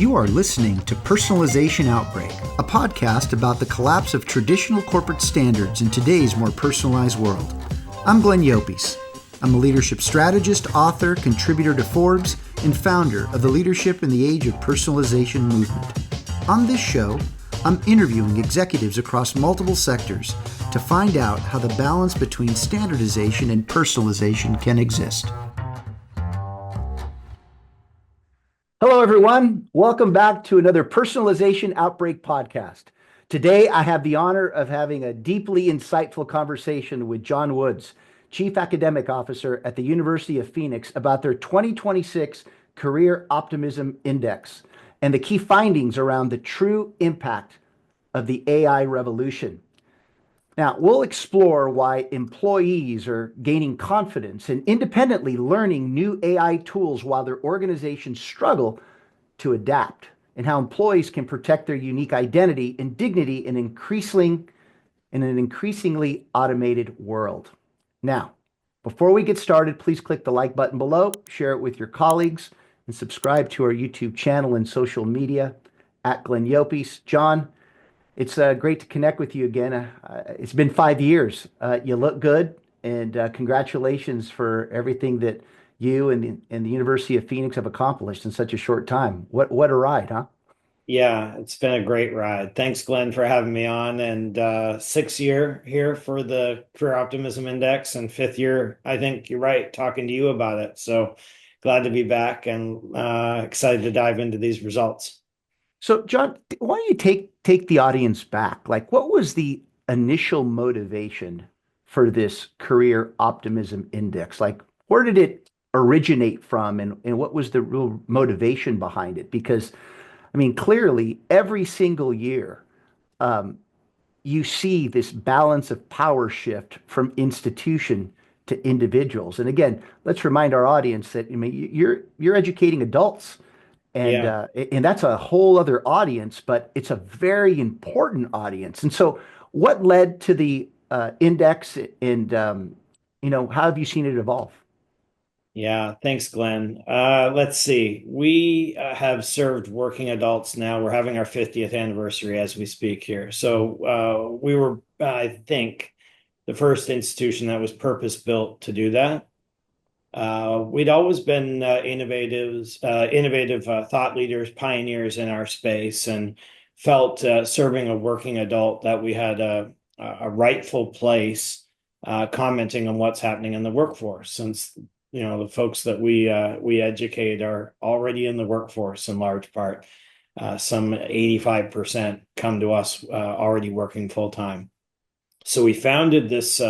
You are listening to Personalization Outbreak, a podcast about the collapse of traditional corporate standards in today's more personalized world. I'm Glenn Llopis. I'm a leadership strategist, author, contributor to Forbes, and founder of the Leadership in the Age of Personalization movement. On this show, I'm interviewing executives across multiple sectors to find out how the balance between standardization and personalization can exist. Hello, everyone. Welcome back to another Personalization Outbreak Podcast. Today, I have the honor of having a deeply insightful conversation with John Woods, Chief Academic Officer at the University of Phoenix, about their 2026 Career Optimism Index and the key findings around the true impact of the AI revolution. Now, we'll explore why employees are gaining confidence and independently learning new AI tools while their organizations struggle to adapt, and how employees can protect their unique identity and dignity in an increasingly automated world. Now, before we get started, please click the like button below, share it with your colleagues, and subscribe to our YouTube channel and social media at Glenn Llopis. John, it's great to connect with you again. It's been 5 years. You look good, and congratulations for everything that you and the University of Phoenix have accomplished in such a short time. What a ride, huh? Yeah, it's been a great ride. Thanks, Glenn, for having me on. And 6th year here for the Career Optimism Index, and 5th year, I think you're right, talking to you about it. So glad to be back and excited to dive into these results. So, John, why don't you take the audience back? Like, what was the initial motivation for this Career Optimism Index? Like, where did it originate from, and what was the real motivation behind it? Because, I mean, clearly, every single year, um, you see this balance of power shift from institution to individuals. And again, let's remind our audience that, I mean, you're educating adults, and Yeah. uh, and that's a whole other audience, but it's a very important audience. And so, what led to the index, and how have you seen it evolve? Yeah, thanks, Glenn. Let's see. We have served working adults now. We're having our 50th anniversary as we speak here. So we were, I think, the first institution that was purpose-built to do that. We'd always been innovative thought leaders, pioneers in our space, and felt serving a working adult that we had a rightful place commenting on what's happening in the workforce, since the folks that we educate are already in the workforce in large part. Some 85% come to us already working full time. So we founded this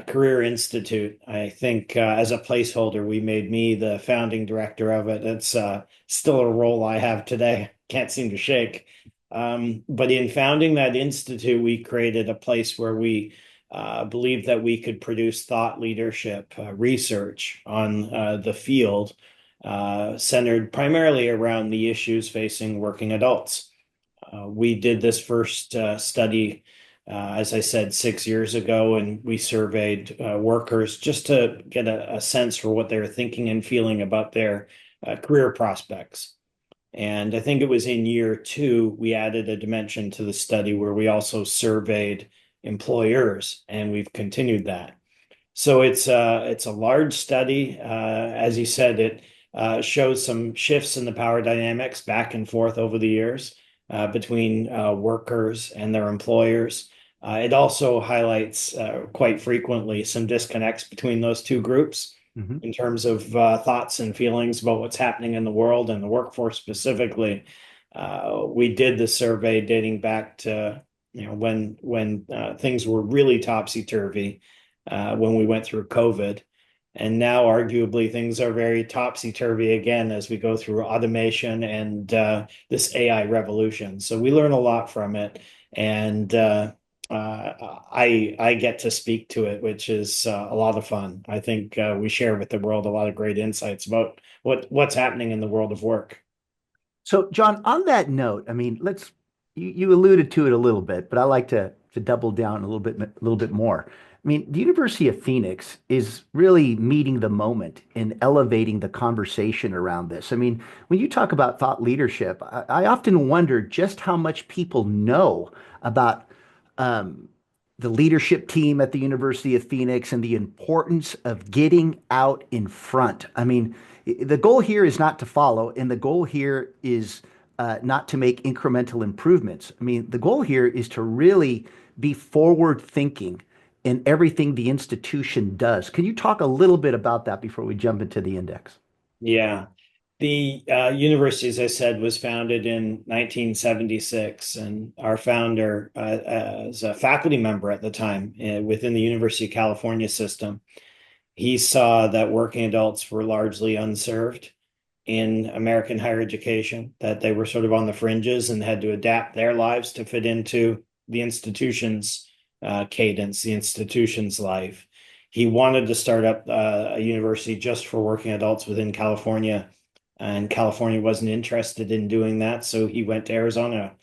Career Institute. I think as a placeholder, we made me the founding director of it. It's still a role I have today. Can't seem to shake. But in founding that institute, we created a place where we believed that we could produce thought leadership research on the field, centered primarily around the issues facing working adults. We did this first study, as I said, 6 years ago, and we surveyed workers just to get a sense for what they're thinking and feeling about their career prospects. And I think it was in year 2, we added a dimension to the study where we also surveyed employers, and we've continued that. So it's a large study. As you said, it shows some shifts in the power dynamics back and forth over the years between workers and their employers. It also highlights quite frequently some disconnects between those two groups Mhm. in terms of thoughts and feelings about what's happening in the world and the workforce specifically. We did the survey dating back to when things were really topsy-turvy, when we went through COVID. And now, arguably, things are very topsy-turvy again as we go through automation and this AI revolution. So we learn a lot from it, and I get to speak to it, which is a lot of fun. I think we share with the world a lot of great insights about what's happening in the world of work. So, John, on that note, I mean, you alluded to it a little bit, but I like to double down a little bit more. I mean, the University of Phoenix is really meeting the moment in elevating the conversation around this. I mean, when you talk about thought leadership, I often wonder just how much people know about um, the leadership team at the University of Phoenix and the importance of getting out in front. I mean, the goal here is not to follow, and the goal here is not to make incremental improvements. I mean, the goal here is to really be forward thinking in everything the institution does. Can you talk a little bit about that before we jump into the index? Yeah. The university, as I said, was founded in 1976, and our founder was a faculty member at the time within the University of California system. He saw that working adults were largely unserved in American higher education, that they were sort of on the fringes and had to adapt their lives to fit into the institution's cadence, the institution's life. He wanted to start up a university just for working adults within California, and California wasn't interested in doing that, so he went to Arizona,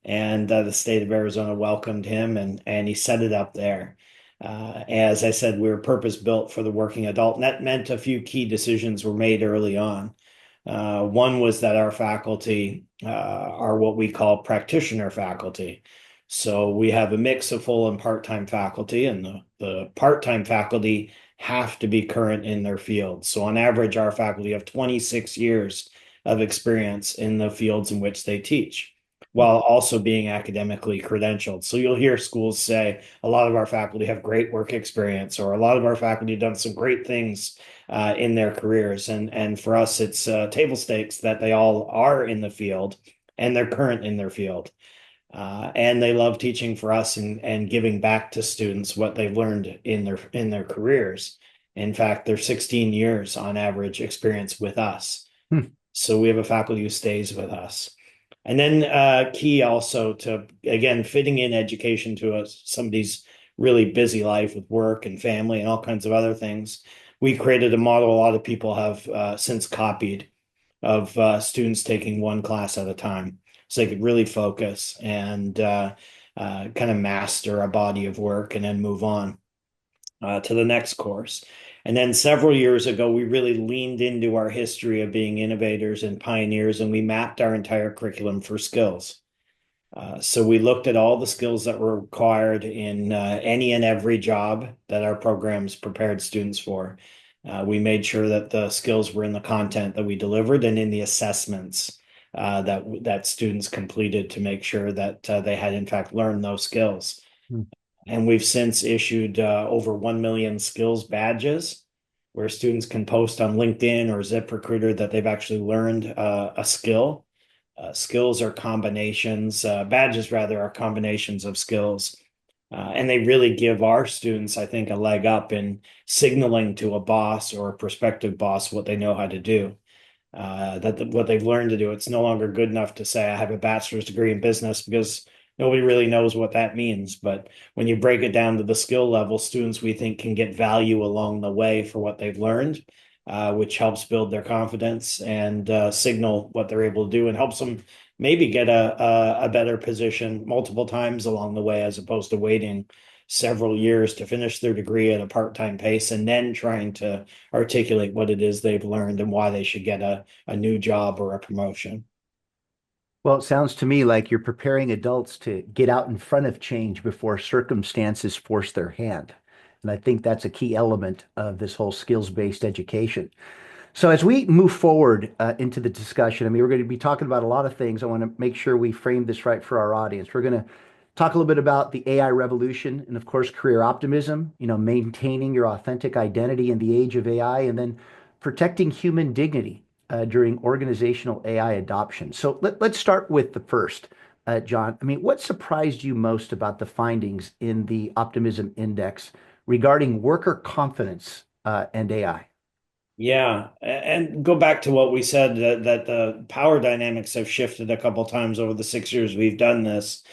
and the state of Arizona welcomed him, and he set it up there. As I said, we were purpose built for the working adult, and that meant a few key decisions were made early on. One was that our faculty are what we call practitioner faculty. So we have a mix of full and part-time faculty, and the part-time faculty have to be current in their field. So on average, our faculty have 26 years of experience in the fields in which they teach, while also being academically credentialed. So you'll hear schools say a lot of our faculty have great work experience, or a lot of our faculty have done some great things in their careers. And for us, it's table stakes that they all are in the field and they're current in their field. And they love teaching for us and giving back to students what they've learned in their careers. In fact, they're 16 years on average experience with us. Hmm. So we have a faculty who stays with us. And then key also to, again, fitting in education to somebody's really busy life with work and family and all kinds of other things. We created a model a lot of people have since copied of students taking one class at a time, so they could really focus and kind of master a body of work and then move on to the next course. And then several years ago, we really leaned into our history of being innovators and pioneers, and we mapped our entire curriculum for skills. So we looked at all the skills that were required in any and every job that our programs prepared students for. We made sure that the skills were in the content that we delivered and in the assessments that students completed to make sure that they had in fact learned those skills. Hmm. And we've since issued over 1 million skills badges where students can post on LinkedIn or ZipRecruiter that they've actually learned a skill. Skills are combinations, badges rather are combinations of skills. And they really give our students, I think, a leg up in signaling to a boss or a prospective boss what they know how to do. What they've learned to do, it's no longer good enough to say I have a bachelor's degree in business, because nobody really knows what that means. But when you break it down to the skill level, students, we think, can get value along the way for what they've learned, which helps build their confidence and signal what they're able to do, and helps them maybe get a better position multiple times along the way, as opposed to waiting several years to finish their degree at a part-time pace and then trying to articulate what it is they've learned and why they should get a new job or a promotion. Well, it sounds to me like you're preparing adults to get out in front of change before circumstances force their hand. And I think that's a key element of this whole skills-based education. So as we move forward into the discussion, I mean, we're going to be talking about a lot of things. I want to make sure we frame this right for our audience. We're going to talk a little bit about the AI revolution and, of course, career optimism, maintaining your authentic identity in the age of AI, and then protecting human dignity during organizational AI adoption. So let's start with the first, John. I mean, what surprised you most about the findings in the Optimism Index regarding worker confidence and AI? Yeah, and go back to what we said, that the power dynamics have shifted a couple times over the 6 years we've done this.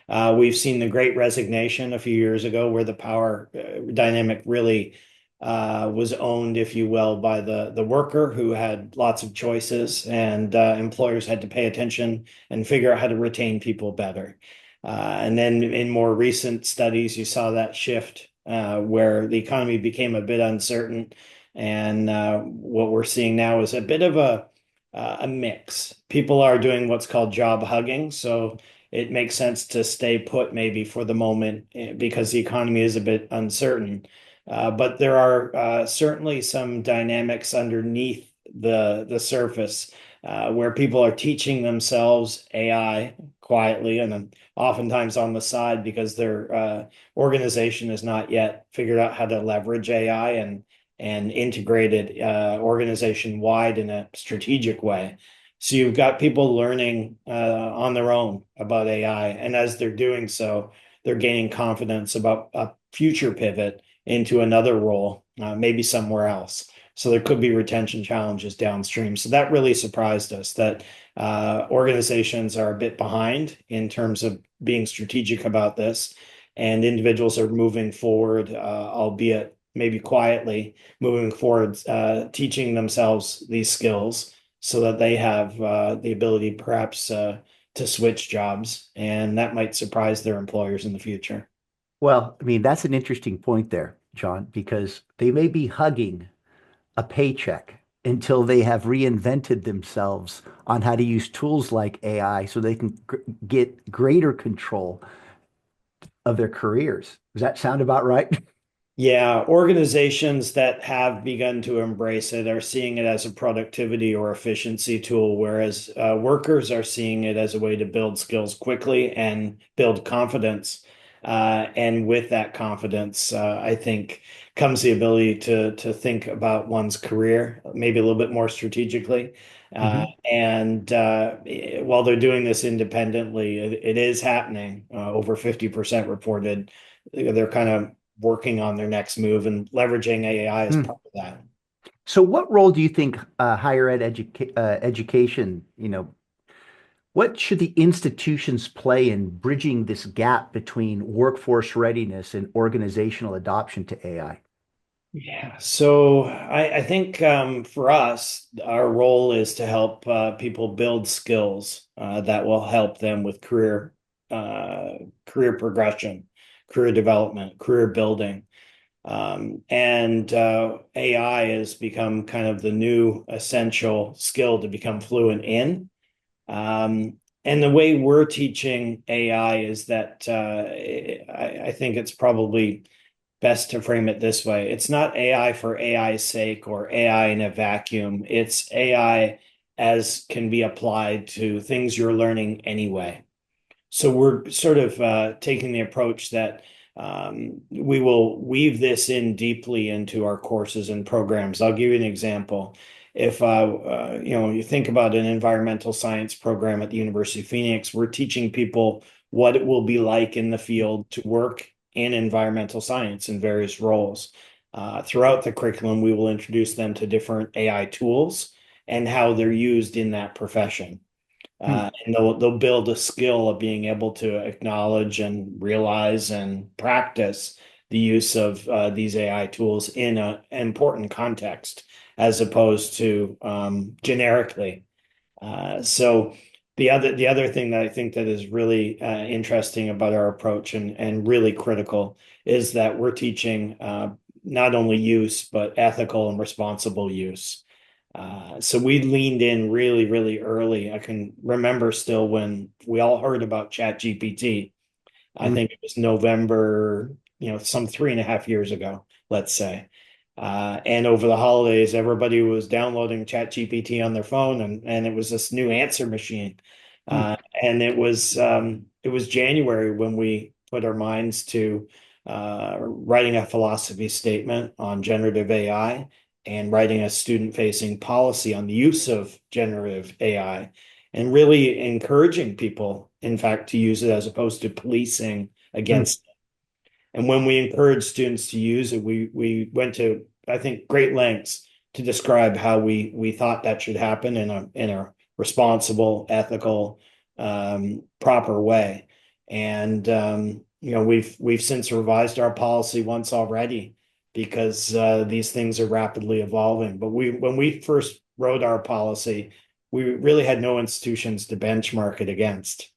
We've seen the Great Resignation a few years ago, where the power dynamic really was owned, if you will, by the worker, who had lots of choices, and employers had to pay attention and figure out how to retain people better. And then in more recent studies, you saw that shift where the economy became a bit uncertain. And what we're seeing now is a bit of a mix. People are doing what's called job hugging. So it makes sense to stay put maybe for the moment because the economy is a bit uncertain. But there are certainly some dynamics underneath the surface where people are teaching themselves AI quietly and then oftentimes on the side because their organization has not yet figured out how to leverage AI and integrate it organization wide in a strategic way. So you've got people learning on their own about AI, and as they're doing so, they're gaining confidence about a future pivot into another role, maybe somewhere else. So there could be retention challenges downstream. So that really surprised us that organizations are a bit behind in terms of being strategic about this, and individuals are moving forward, albeit maybe quietly, moving forward, teaching themselves these skills so that they have the ability perhaps to switch jobs, and that might surprise their employers in the future. Well, I mean, that's an interesting point there, John, because they may be hugging a paycheck until they have reinvented themselves on how to use tools like AI so they can get greater control of their careers. Does that sound about right? Yeah, organizations that have begun to embrace it are seeing it as a productivity or efficiency tool, whereas workers are seeing it as a way to build skills quickly and build confidence. And with that confidence, I think comes the ability to think about one's career maybe a little bit more strategically. Mhm. And while they're doing this independently, it is happening. Over 50% reported they're kind of working on their next move and leveraging AI as Hmm. part of that. So what role do you think higher ed education, what should the institutions play in bridging this gap between workforce readiness and organizational adoption to AI? Yeah, so I think for us, our role is to help people build skills that will help them with uh, career progression, career development, career building. And AI has become kind of the new essential skill to become fluent in. And the way we're teaching AI is that I think it's probably best to frame it this way. It's not AI for AI's sake or AI in a vacuum. It's AI as can be applied to things you're learning anyway. So we're sort of taking the approach that we will weave this in deeply into our courses and programs. I'll give you an example. If you think about an environmental science program at the University of Phoenix, we're teaching people what it will be like in the field to work in environmental science in various roles. Throughout the curriculum, we will introduce them to different AI tools and how they're used in that profession. Hmm. And they'll build a skill of being able to acknowledge and realize and practice the use of these AI tools in an important context as opposed to generically. So the other thing that I think that is really interesting about our approach and really critical is that we're teaching not only use but ethical and responsible use. So we leaned in really, really early. I can remember still when we all heard about ChatGPT. I Hmm. think it was November, some 3.5 years ago, let's say. And over the holidays, everybody was downloading ChatGPT on their phone, and it was this new answer machine. Hmm. And it was January when we put our minds to writing a philosophy statement on generative AI and writing a student-facing policy on the use of generative AI and really encouraging people, in fact, to use it as opposed to policing Hmm. against it. And when we encourage students to use it, we went to, I think, great lengths to describe how we thought that should happen in a responsible, ethical, proper way. And we've since revised our policy once already because these things are rapidly evolving. But when we first wrote our policy, we really had no institutions to benchmark it against.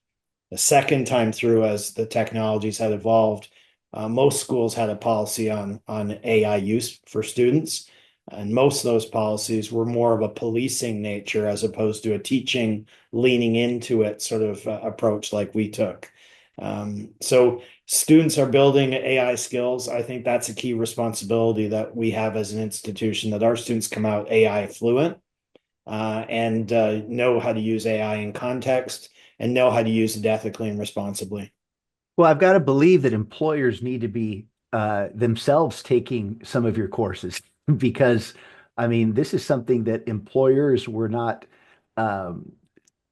The second time through, as the technologies had evolved, Most schools had a policy on AI use for students, and most of those policies were more of a policing nature as opposed to a teaching, leaning into it sort of approach like we took. So students are building AI skills. I think that's a key responsibility that we have as an institution, that our students come out AI fluent and know how to use AI in context and know how to use it ethically and responsibly. Well, I've got to believe that employers need to be themselves taking some of your courses because, I mean, this is something that employers were not, um,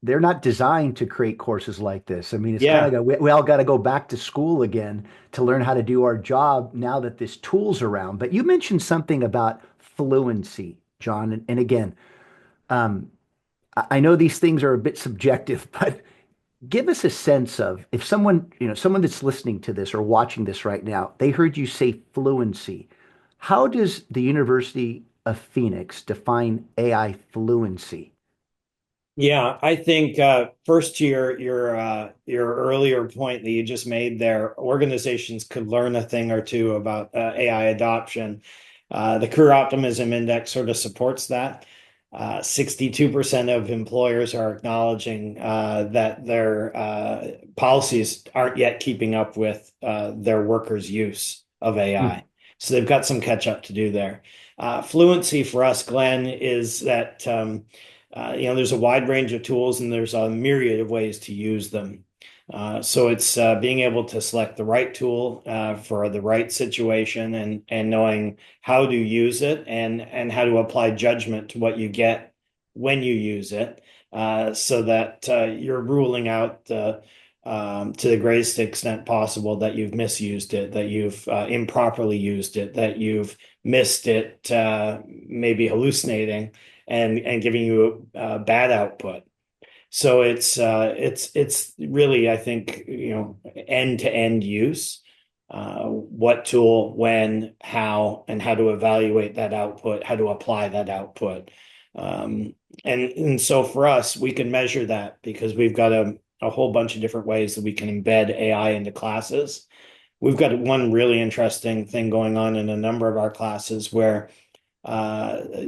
they're not designed to create courses like this. I mean, it's kind Yeah. of, we all got to go back to school again to learn how to do our job now that this tool's around. But you mentioned something about fluency, John. And again, um, I know these things are a bit subjective, but give us a sense of if someone, someone that's listening to this or watching this right now, they heard you say fluency. How does the University of Phoenix define AI fluency? Yeah, I think first to your earlier point that you just made there, organizations could learn a thing or two about AI adoption. The Career Optimism Index sort of supports that. 62% of employers are acknowledging that their policies aren't yet keeping up with their workers' use of Hmm. AI. So they've got some catch up to do there. Fluency for us, Glenn, is that there's a wide range of tools and there's a myriad of ways to use them. So it's being able to select the right tool for the right situation and knowing how to use it and how to apply judgment to what you get when you use it, so that you're ruling out to the greatest extent possible that you've misused it, that you've improperly used it, that you've missed it, maybe hallucinating and giving you a bad output. So it's really, I think, end to end use, what tool, when, how, and how to evaluate that output, how to apply that output. Um, and so for us, we can measure that because we've got a whole bunch of different ways that we can embed AI into classes. We've got one really interesting thing going on in a number of our classes where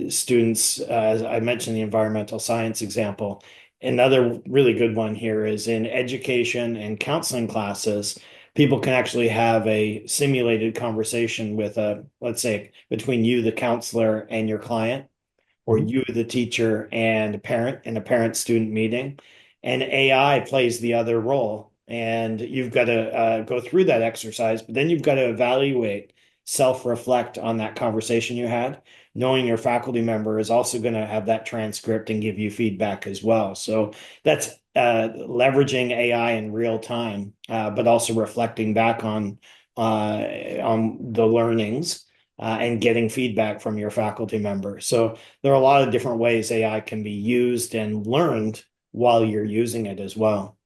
students, as I mentioned, the environmental science example. Another really good one here is in education and counseling classes, people can actually have a simulated conversation with let's say, between you, the counselor, and your client, or Mhm. you, the teacher, and a parent in a parent-student meeting. And AI plays the other role. And you've got to go through that exercise, but then you've got to evaluate, self-reflect on that conversation you had, knowing your faculty member is also going to have that transcript and give you feedback as well. So that's leveraging AI in real time, but also reflecting back on the learnings and getting feedback from your faculty member. So there are a lot of different ways AI can be used and learned while you're using it as well.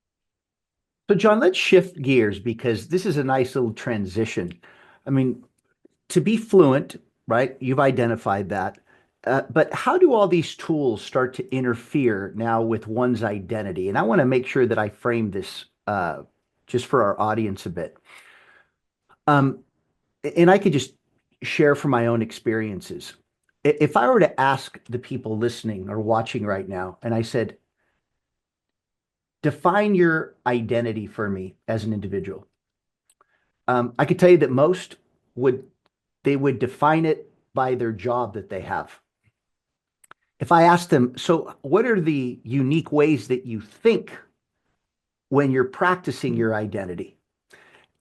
So, John, let's shift gears because this is a nice little transition. I mean, to be fluent, right? You've identified that. But how do all these tools start to interfere now with one's identity? And I want to make sure that I frame this just for our audience a bit. Um, and I could just share from my own experiences. If I were to ask the people listening or watching right now, and I said, define your identity for me as an individual, I could tell you that most would they would define it by their job that they have. If I asked them, so what are the unique ways that you think when you're practicing your identity?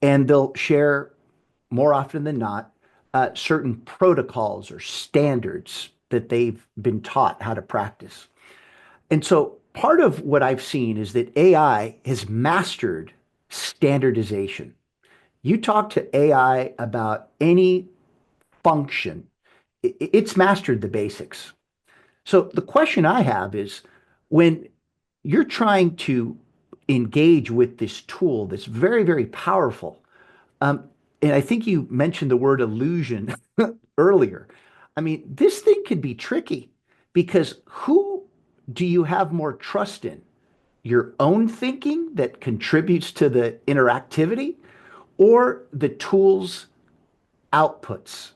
And they'll share more often than not certain protocols or standards that they've been taught how to practice. And so part of what I've seen is that AI has mastered standardization. You talk to AI about any function, it's mastered the basics. So the question I have is when you're trying to engage with this tool that's very, very powerful, um, and I think you mentioned the word illusion earlier. I mean, this thing can be tricky because who do you have more trust in? Your own thinking that contributes to the interactivity, or the tool's outputs.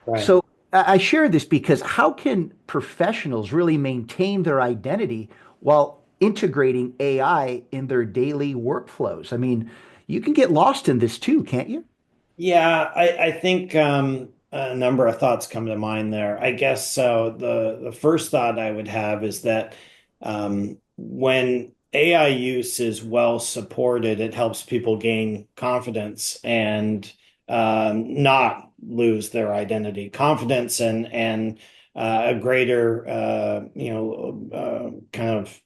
Right. So I share this because how can professionals really maintain their identity while integrating AI in their daily workflows? I mean, you can get lost in this too, can't you? Yeah, I think a number of thoughts come to mind there. I guess so. The first thought I would have is that when AI use is well supported, it helps people gain confidence and not lose their identity. Confidence and a greater kind of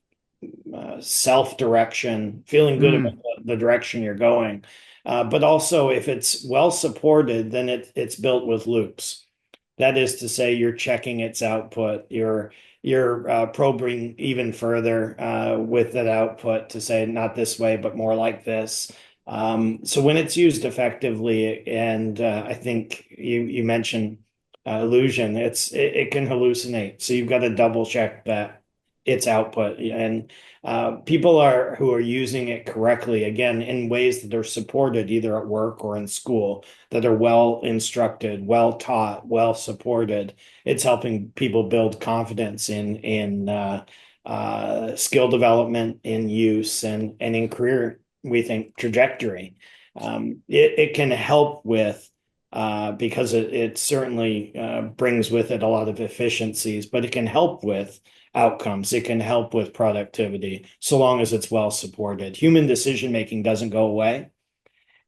self-direction, feeling good about Mm. the direction you're going. But also, if it's well supported, then it's built with loops. That is to say, you're checking its output. You're probing even further with that output to say not this way, but more like this. So when it's used effectively, and I think you mentioned illusion, it can hallucinate. So you've got to double check that its output and people are who are using it correctly, again, in ways that are supported either at work or in school, that are well instructed, well taught, well supported. It's helping people build confidence in skill development, in use, and in career, we think, trajectory. It can help with because it certainly brings with it a lot of efficiencies, but it can help with outcomes. It can help with productivity so long as it's well supported. Human decision making doesn't go away.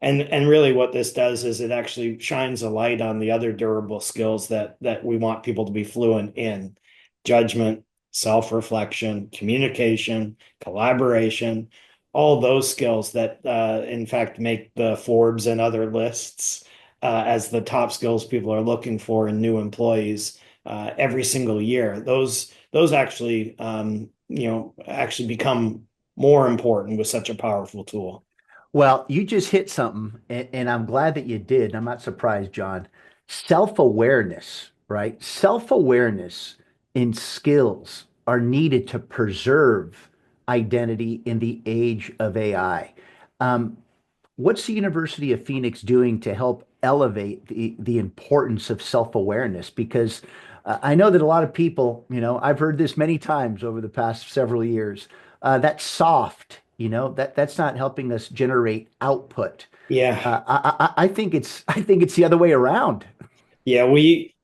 And really what this does is it actually shines a light on the other durable skills that we want people to be fluent in: judgment, self-reflection, communication, collaboration, all those skills that in fact make the Forbes and other lists as the top skills people are looking for in new employees every single year. Those actually actually become more important with such a powerful tool. Well, you just hit something, and I'm glad that you did. I'm not surprised, John. Self-awareness, right? Self-awareness and skills are needed to preserve identity in the age of AI. Um, what's the University of Phoenix doing to help elevate the importance of self-awareness? Because I know that a lot of people, I've heard this many times over the past several years, that's soft, that's not helping us generate output. Yeah. I think it's the other way around. Yeah, we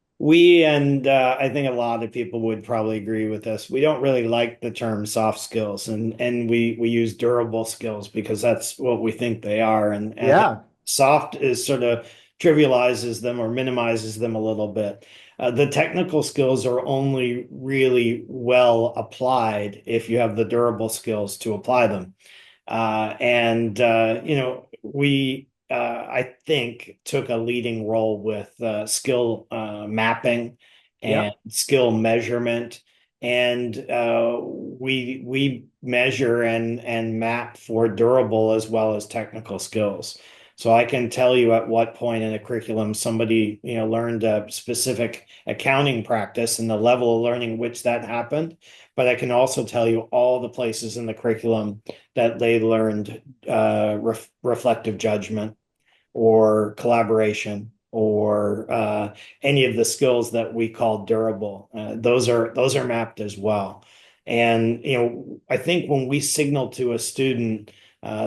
and I think a lot of people would probably agree with this. We don't really like the term soft skills, and we use durable skills because that's what we think they are. And I think Yeah. soft is sort of trivializes them or minimizes them a little bit. The technical skills are only really well applied if you have the durable skills to apply them. And we I think took a leading role with skill mapping and Yep. skill measurement, and we measure and map for durable as well as technical skills. So I can tell you at what point in a curriculum somebody learned a specific accounting practice and the level of learning which that happened. But I can also tell you all the places in the curriculum that they learned reflective judgment or collaboration or any of the skills that we call durable. Those are mapped as well. And I think when we signal to a student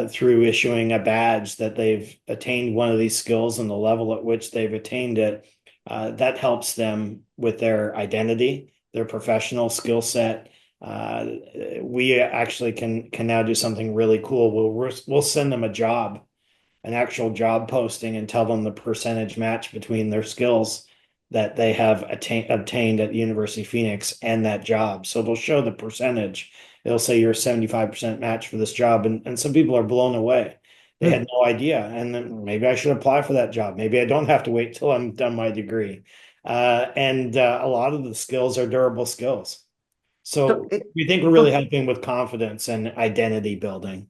through issuing a badge that they've attained one of these skills and the level at which they've attained it, that helps them with their identity, their professional skill set. Uh, we actually can now do something really cool. We'll send them a job, an actual job posting, and tell them the percentage match between their skills that they have obtained at the University of Phoenix and that job. So they'll show the percentage. It'll say you're a 75% match for this job. And some people are blown away. They Hmm. had no idea. And then maybe I should apply for that job. Maybe I don't have to wait till I'm done my degree. And a lot of the skills are durable skills. So, So we think we're really helping with confidence and identity building.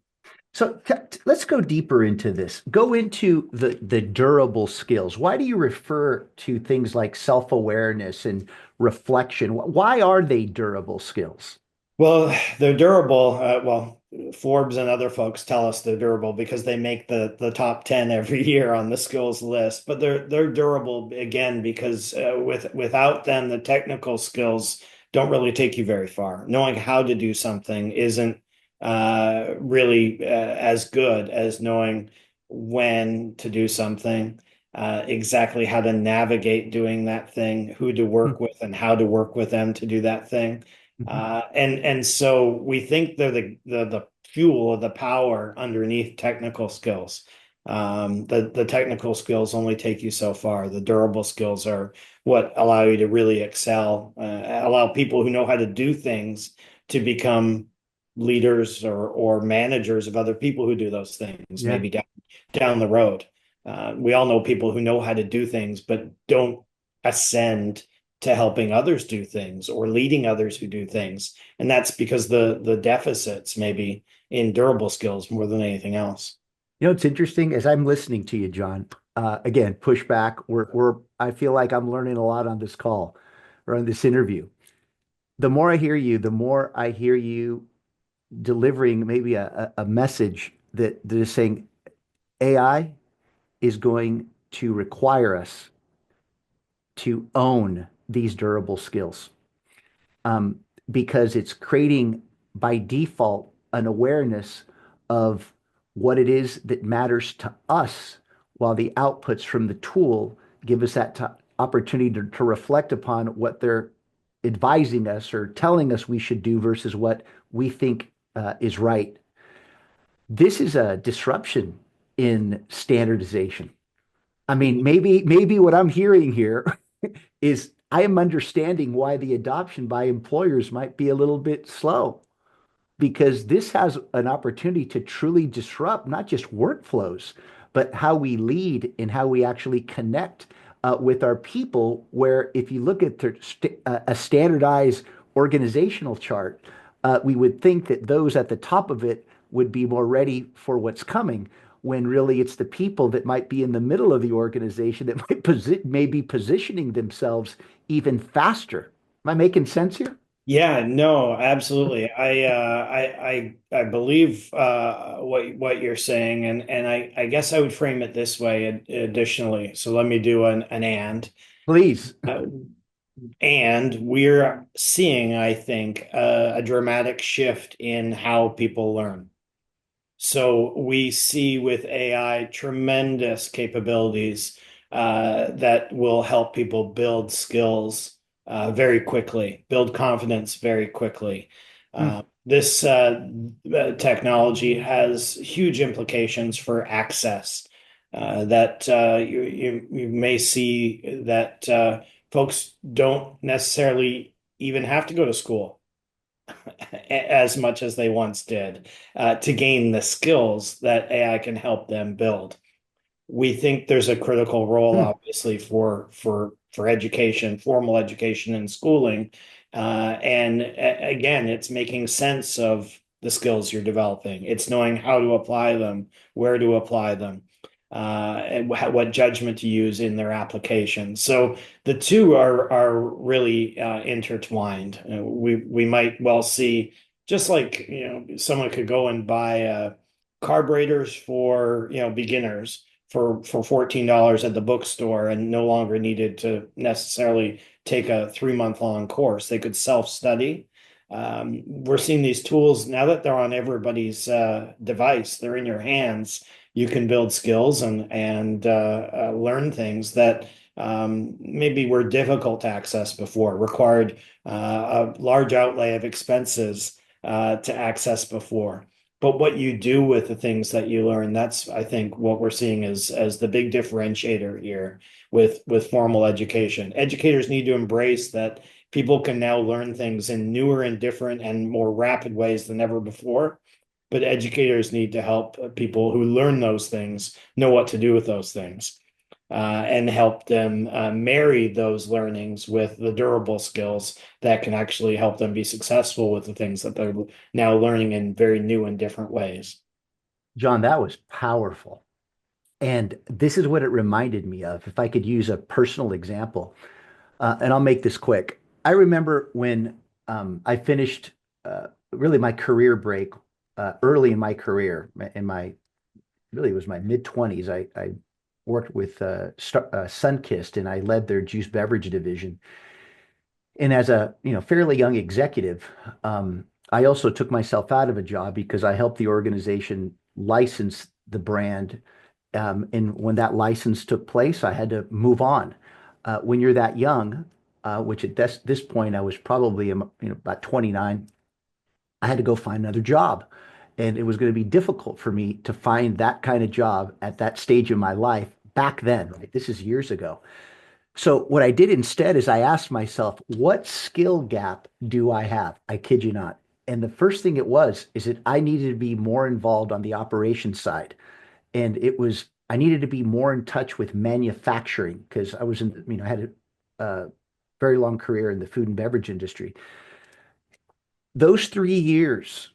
let's go deeper into this. Go into the durable skills. Why do you refer to things like self-awareness and reflection? Why are they durable skills? Well, they're durable. Well, Forbes and other folks tell us they're durable because they make the top 10 every year on the skills list. But they're durable again because without them, the technical skills don't really take you very far. Knowing how to do something isn't really as good as knowing when to do something, exactly how to navigate doing that thing, who to work with, and how to work with them to do that thing. Mhm. And so we think they're the fuel or the power underneath technical skills. The technical skills only take you so far. The durable skills are what allow you to really excel, allow people who know how to do things to become leaders or managers of other people who do those things, Yeah. maybe down the road. We all know people who know how to do things, but don't ascend to helping others do things or leading others who do things. And that's because the deficits maybe in durable skills more than anything else. It's interesting as I'm listening to you, John. Again, pushback. I feel like I'm learning a lot on this call or on this interview. The more I hear you, the more I hear you delivering maybe a message that is saying AI is going to require us to own these durable skills, um, because it's creating by default an awareness of what it is that matters to us, while the outputs from the tool give us that opportunity to reflect upon what they're advising us or telling us we should do versus what we think is right. This is a disruption in standardization. I mean, maybe what I'm hearing here is I am understanding why the adoption by employers might be a little bit slow, because this has an opportunity to truly disrupt not just workflows, but how we lead and how we actually connect with our people. Where if you look at a standardized organizational chart, we would think that those at the top of it would be more ready for what's coming, when really it's the people that might be in the middle of the organization that may be positioning themselves even faster. Am I making sense here? Yeah, no, absolutely. I believe what you're saying, and I guess I would frame it this way additionally. So let me do an Please. Uh, and we're seeing, I think, a dramatic shift in how people learn. So we see with AI tremendous capabilities that will help people build skills very quickly, build confidence very quickly. Mm. This technology has huge implications for access. That you may see that folks don't necessarily even have to go to school as much as they once did to gain the skills that AI can help them build. We think there's a critical role, Mm. obviously, for education, formal education and schooling. And again, it's making sense of the skills you're developing. It's knowing how to apply them, where to apply them, and what judgment to use in their application. So the two are really intertwined. We might well see, just like someone could go and buy carburetors for beginners for $14 at the bookstore and no longer needed to necessarily take a 3 month long course. They could self-study. We're seeing these tools now that they're on everybody's device, they're in your hands. You can build skills and learn things that maybe were difficult to access before, required a large outlay of expenses to access before. But what you do with the things that you learn, that's, I think, what we're seeing as the big differentiator here with formal education. Educators need to embrace that people can now learn things in newer and different and more rapid ways than ever before. But educators need to help people who learn those things know what to do with those things and help them marry those learnings with the durable skills that can actually help them be successful with the things that they're now learning in very new and different ways. John, that was powerful. And this is what it reminded me of. If I could use a personal example, and I'll make this quick. I remember when I finished really my career break early in my career, in my really it was my mid 20s. I worked with Sunkist, and I led their juice beverage division. And as a fairly young executive, I also took myself out of a job because I helped the organization license the brand. And when that license took place, I had to move on. When you're that young, which at this point I was probably about 29, I had to go find another job. And it was going to be difficult for me to find that kind of job at that stage of my life back then, right? This is years ago. So what I did instead is I asked myself, what skill gap do I have? I kid you not. And the first thing it was is that I needed to be more involved on the operations side. And I needed to be more in touch with manufacturing because I had a very long career in the food and beverage industry. Those 3 years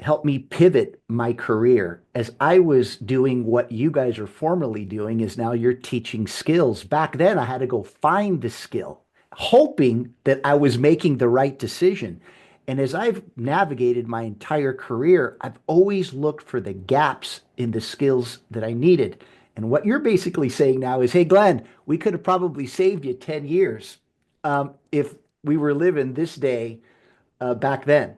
helped me pivot my career as I was doing what you guys are formerly doing is now you're teaching skills. Back then, I had to go find the skill, hoping that I was making the right decision. And as I've navigated my entire career, I've always looked for the gaps in the skills that I needed. And what you're basically saying now is, hey, Glenn, we could have probably saved you 10 years if we were living this day back then.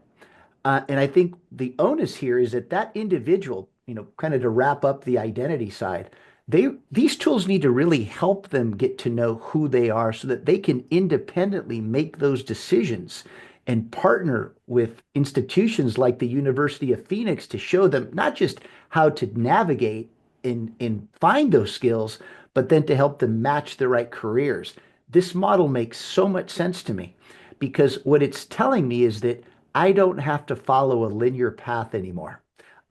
And I think the onus here is that that individual, kind of to wrap up the identity side, these tools need to really help them get to know who they are so that they can independently make those decisions and partner with institutions like the University of Phoenix to show them not just how to navigate and find those skills, but then to help them match the right careers. This model makes so much sense to me because what it's telling me is that I don't have to follow a linear path anymore.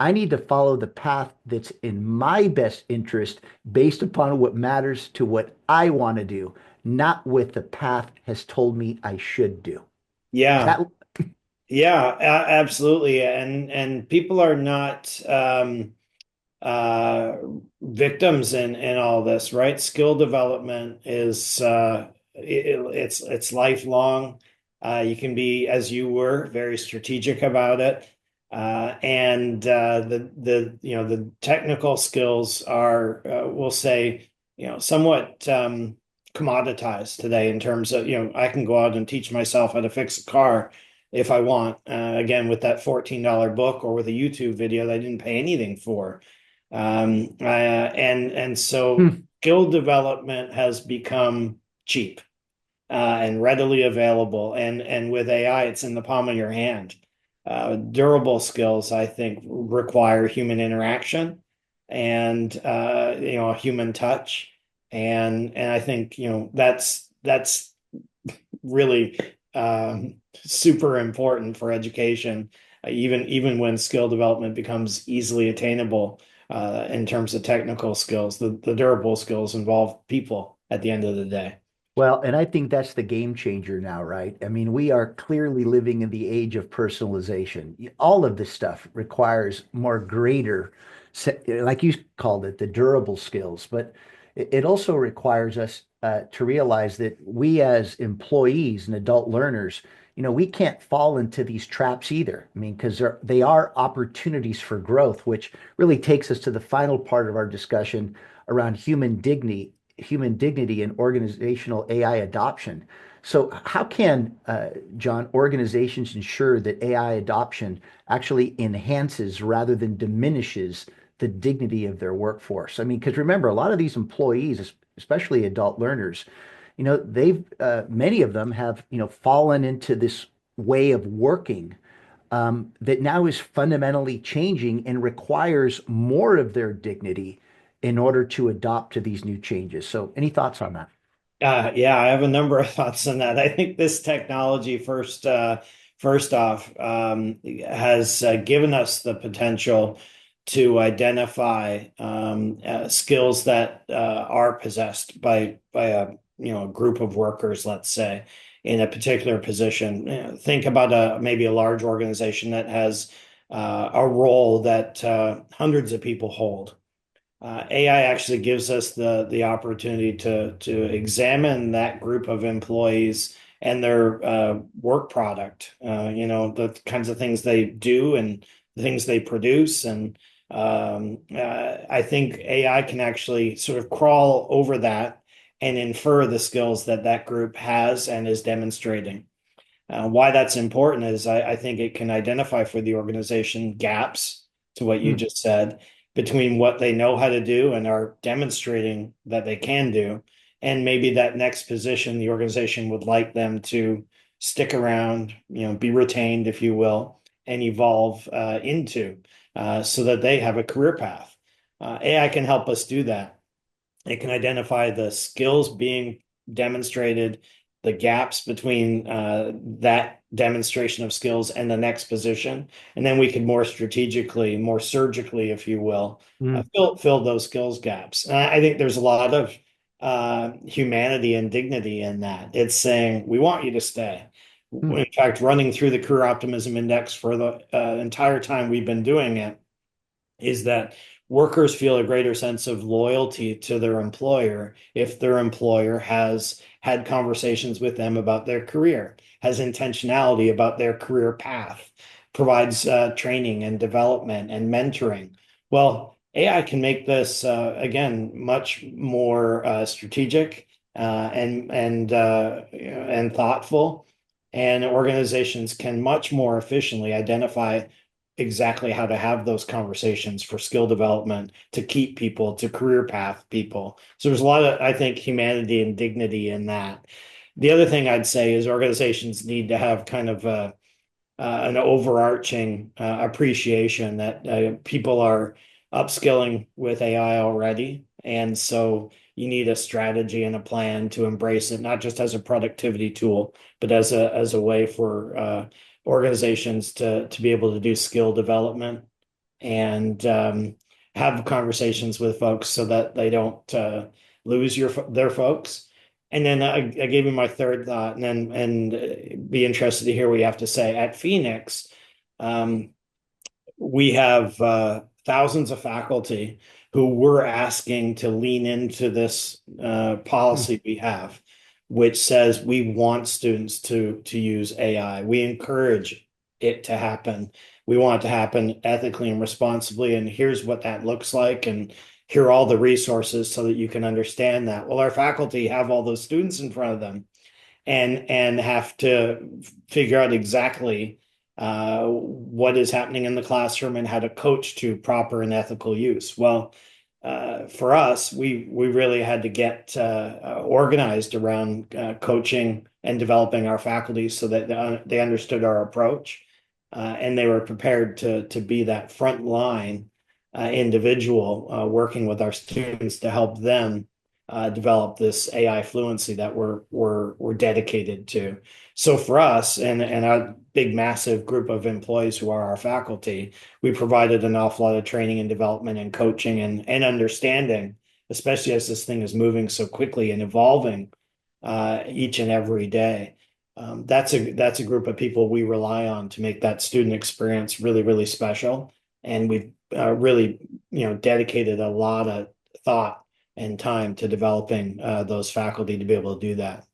I need to follow the path that's in my best interest based upon what matters to what I want to do, not what the path has told me I should do. Is Yeah. that Yeah, absolutely. And people are not uh, victims in all this, right? Skill development is it's lifelong. You can be, as you were, very strategic about it. And the technical skills are we'll say somewhat commoditized today in terms of I can go out and teach myself how to fix a car if I want, again with that $14 book or with a YouTube video that I didn't pay anything for. And so Hmm. skill development has become cheap and readily available. And with AI, it's in the palm of your hand. Durable skills, I think, require human interaction and a human touch. And I think that's really super important for education, even when skill development becomes easily attainable in terms of technical skills. The durable skills involve people at the end of the day. Well, and I think that's the game changer now, right? I mean, we are clearly living in the age of personalization. All of this stuff requires more greater, like you called it, the durable skills, but it also requires us to realize that we as employees and adult learners, we can't fall into these traps either. I mean, because they are opportunities for growth, which really takes us to the final part of our discussion around human dignity and organizational AI adoption. So, how can, John, organizations ensure that AI adoption actually enhances rather than diminishes the dignity of their workforce? I mean, because remember, a lot of these employees, especially adult learners, many of them have, fallen into this way of working that now is fundamentally changing and requires more of their dignity in order to adopt to these new changes. So, any thoughts on that? Yeah, I have a number of thoughts on that. I think this technology first off, has given us the potential to identify skills that are possessed by a group of workers, let's say, in a particular position. Think about maybe a large organization that has a role that hundreds of people hold. AI actually gives us the opportunity to examine that group of employees and their work product, the kinds of things they do and the things they produce. And I think AI can actually sort of crawl over that and infer the skills that that group has and is demonstrating. Why that's important is I think it can identify for the organization gaps to what you Hmm. just said between what they know how to do and are demonstrating that they can do. And maybe that next position, the organization would like them to stick around, be retained, if you will, and evolve into so that they have a career path. AI can help us do that. It can identify the skills being demonstrated, the gaps between that demonstration of skills and the next position, and then we can more strategically, more surgically, if you will, Hmm. fill those skills gaps. And I think there's a lot of humanity and dignity in that. It's saying we want you to stay. Hmm. In fact, running through the Career Optimism Index for the entire time we've been doing it is that workers feel a greater sense of loyalty to their employer if their employer has had conversations with them about their career, has intentionality about their career path, provides training and development and mentoring. Well, AI can make this again much more strategic and thoughtful, and organizations can much more efficiently identify exactly how to have those conversations for skill development to keep people to career path people. So there's a lot of, I think, humanity and dignity in that. The other thing I'd say is organizations need to have kind of an overarching appreciation that people are upskilling with AI already. And so you need a strategy and a plan to embrace it, not just as a productivity tool, but as a way for organizations to be able to do skill development and have conversations with folks so that they don't lose their folks. And then I gave you my third thought, and be interested to hear what you have to say. At Phoenix, um, we have thousands of faculty who we're asking to lean into this Hmm. policy we have, which says we want students to use AI. We encourage it to happen. We want it to happen ethically and responsibly. And here's what that looks like. And here are all the resources so that you can understand that. Well, our faculty have all those students in front of them and have to figure out exactly what is happening in the classroom and how to coach to proper and ethical use. Well, for us, we really had to get organized around coaching and developing our faculty so that they understood our approach and they were prepared to be that frontline individual working with our students to help them develop this AI fluency that we're dedicated to. So for us and our big massive group of employees who are our faculty, we provided an awful lot of training and development and coaching and understanding, especially as this thing is moving so quickly and evolving each and every day. That's a group of people we rely on to make that student experience really, really special. And we've really, dedicated a lot of thought and time to developing those faculty to be able to do that.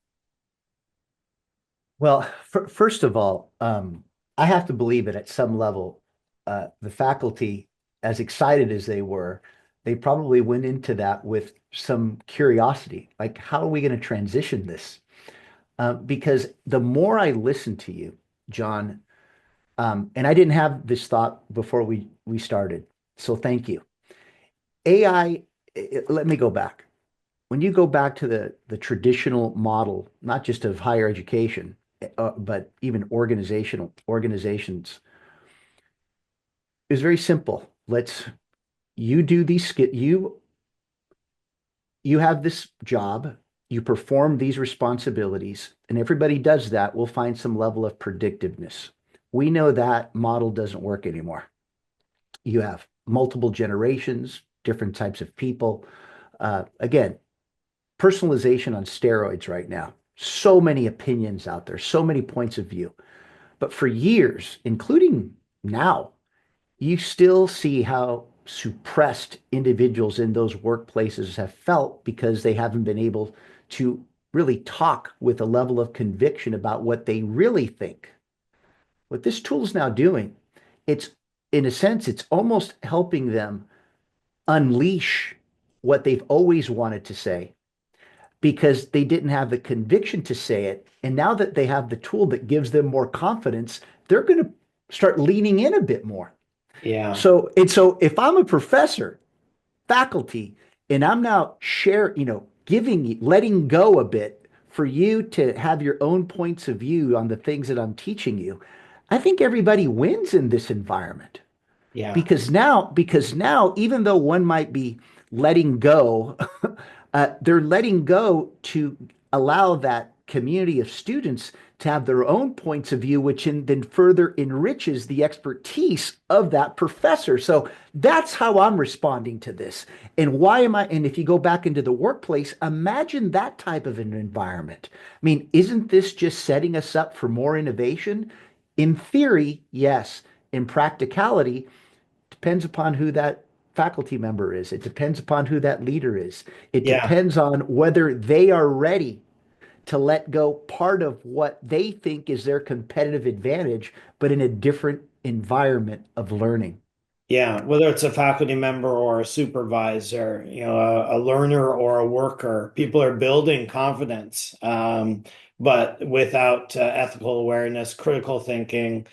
Well, first of all, I have to believe that at some level, the faculty, as excited as they were, they probably went into that with some curiosity, like, how are we going to transition this? Because the more I listen to you, John, and I didn't have this thought before we started, so thank you. AI, let me go back. When you go back to the traditional model, not just of higher education, but even organizations, is very simple. Let's you do these sk you have this job, you perform these responsibilities, and everybody does that, we'll find some level of predictiveness. We know that model doesn't work anymore. You have multiple generations, different types of people. Again, personalization on steroids right now. So many opinions out there, so many points of view. But for years, including now, you still see how suppressed individuals in those workplaces have felt because they haven't been able to really talk with a level of conviction about what they really think. What this tool is now doing, it's in a sense, it's almost helping them unleash what they've always wanted to say because they didn't have the conviction to say it. And now that they have the tool that gives them more confidence, they're going to start leaning in a bit more. Yeah. So if I'm a professor, faculty, and I'm now letting go a bit for you to have your own points of view on the things that I'm teaching you, I think everybody wins in this environment Yeah. because now, even though one might be letting go, they're letting go to allow that community of students to have their own points of view, which then further enriches the expertise of that professor. So that's how I'm responding to this. And why am I? And if you go back into the workplace, imagine that type of an environment. I mean, isn't this just setting us up for more innovation? In theory, yes. In practicality, depends upon who that faculty member is. It depends upon who that leader is. It Yeah. depends on whether they are ready to let go part of what they think is their competitive advantage, but in a different environment of learning. Yeah, whether it's a faculty member or a supervisor, a learner or a worker, people are building confidence, but without ethical awareness, critical thinking,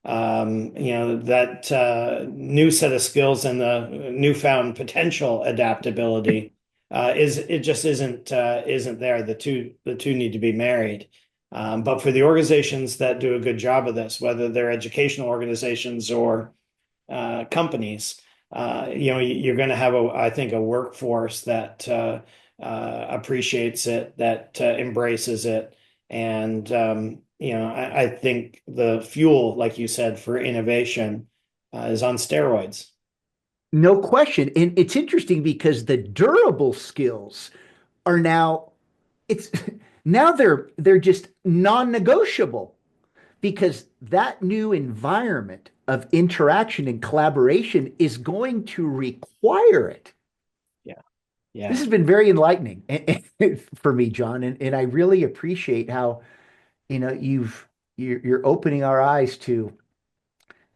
that new set of skills and the newfound potential adaptability is it just isn't there. The two need to be married. But for the organizations that do a good job of this, whether they're educational organizations or companies, you're going to have I think, a workforce that appreciates it, that embraces it, and I think the fuel, like you said, for innovation is on steroids. No question. And it's interesting because the durable skills are now it's now they're just non-negotiable because that new environment of interaction and collaboration is going to require it. Yeah, This yeah, has been very enlightening for me, John, and I really appreciate how you're opening our eyes to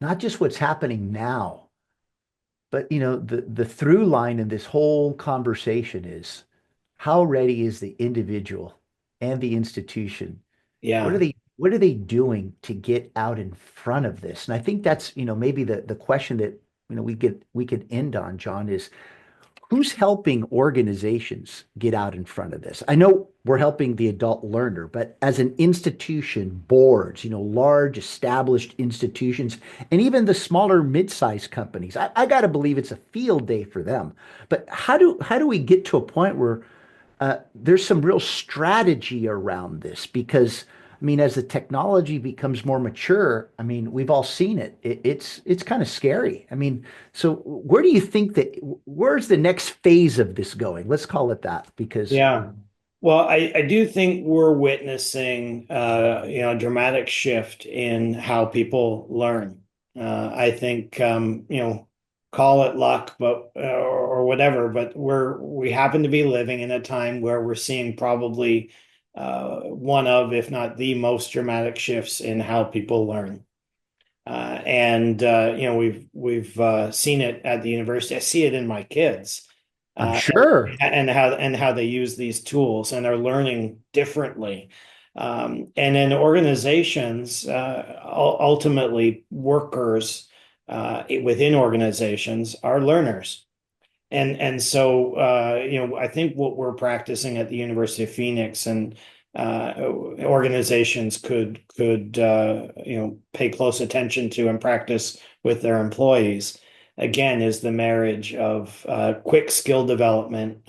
not just what's happening now, but the through line in this whole conversation is how ready is the individual and the institution? What are yeah. they doing to get out in front of this? And I think that's, maybe the question that, we could end on, John, is who's helping organizations get out in front of this? I know we're helping the adult learner, but as an institution, boards, large established institutions, and even the smaller mid-sized companies, I got to believe it's a field day for them. But how do we get to a point where there's some real strategy around this? Because I mean, as the technology becomes more mature, I mean, we've all seen it. It's kind of scary. I mean, so where do you think where's the next phase of this going? Let's call it that, because Yeah. Well, I do think we're witnessing, a dramatic shift in how people learn. I think, call it luck, but or whatever. But we happen to be living in a time where we're seeing probably one of, if not the most dramatic shifts in how people learn. And we've seen it at the university. I see it in my kids, I'm uh, sure. and how they use these tools and are learning differently. And in organizations, ultimately, workers within organizations are learners. And so I think what we're practicing at the University of Phoenix, and organizations could pay close attention to and practice with their employees, again, is the marriage of quick skill development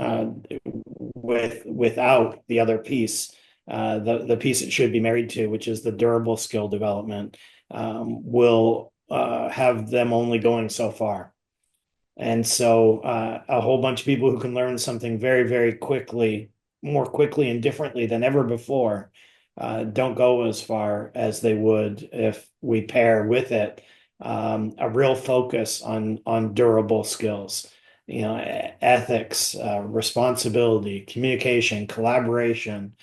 without the other piece, the piece it should be married to, which is the durable skill development, will have them only going so far. And so a whole bunch of people who can learn something very, very quickly, more quickly and differently than ever before, don't go as far as they would if we pair with it a real focus on durable skills, ethics, responsibility, communication, collaboration,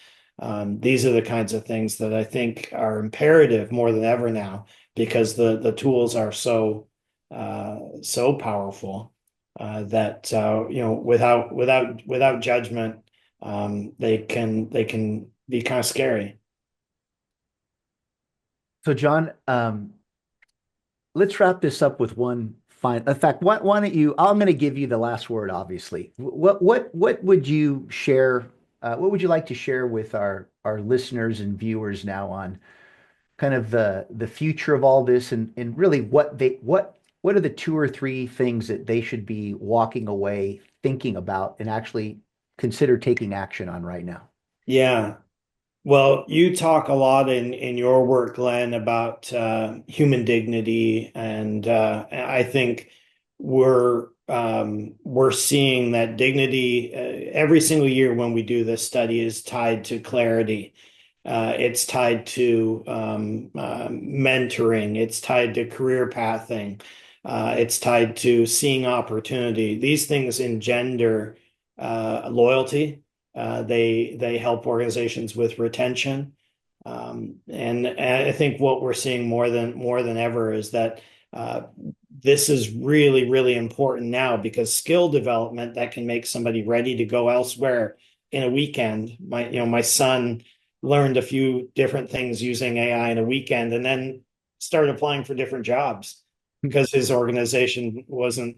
These are the kinds of things that I think are imperative more than ever now, because the tools are so powerful that without judgment, they can be kind of scary. So, John, let's wrap this up with one final. In fact, why don't you? I'm going to give you the last word. Obviously, what would you share? What would you like to share with our listeners and viewers now on kind of the future of all this, and really what are the two or three things that they should be walking away thinking about and actually consider taking action on right now? Yeah. Well, you talk a lot in your work, Glenn, about human dignity, and I think we're seeing that dignity every single year when we do this study is tied to clarity. It's tied to mentoring. It's tied to career pathing. It's tied to seeing opportunity. These things engender loyalty. They help organizations with retention. And I think what we're seeing more than ever is that uh, this is really, really important now, because skill development that can make somebody ready to go elsewhere in a weekend. My son learned a few different things using AI in a weekend, and then started applying for different jobs because his organization wasn't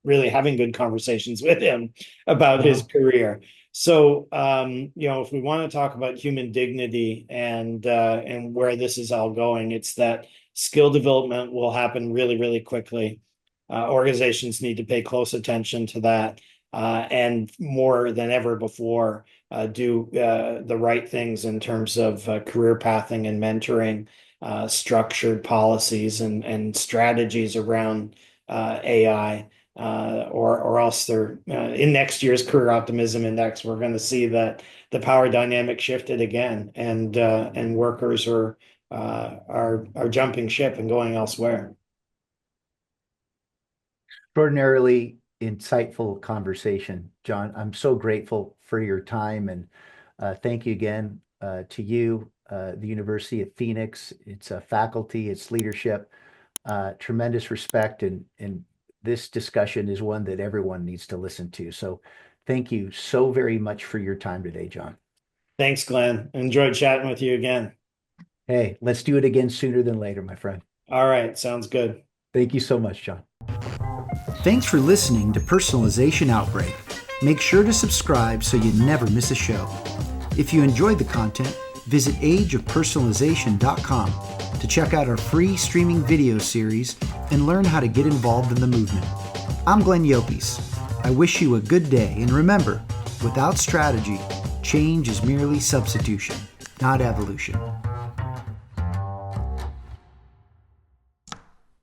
really having good conversations with him about his Uh-huh. career. So, if we want to talk about human dignity and where this is all going, it's that skill development will happen really, really quickly. Organizations need to pay close attention to that, and more than ever before, do the right things in terms of career pathing and mentoring, structured policies and strategies around AI. Or else they're in next year's career optimism index, we're going to see that the power dynamic shifted again, and workers are jumping ship and going elsewhere. Extraordinarily insightful conversation, John. I'm so grateful for your time, and thank you again to you, the University of Phoenix, its faculty, its leadership. Tremendous respect, and this discussion is one that everyone needs to listen to. So thank you so very much for your time today, John. Thanks, Glenn. Enjoyed chatting with you again. Hey, let's do it again sooner than later, my friend. All right, sounds good. Thank you so much, John. Thanks for listening to Personalization Outbreak. Make sure to subscribe so you never miss a show. If you enjoyed the content, visit ageofpersonalization.com to check out our free streaming video series and learn how to get involved in the movement. I'm Glenn Llopis. I wish you a good day, and remember, without strategy, change is merely substitution, not evolution.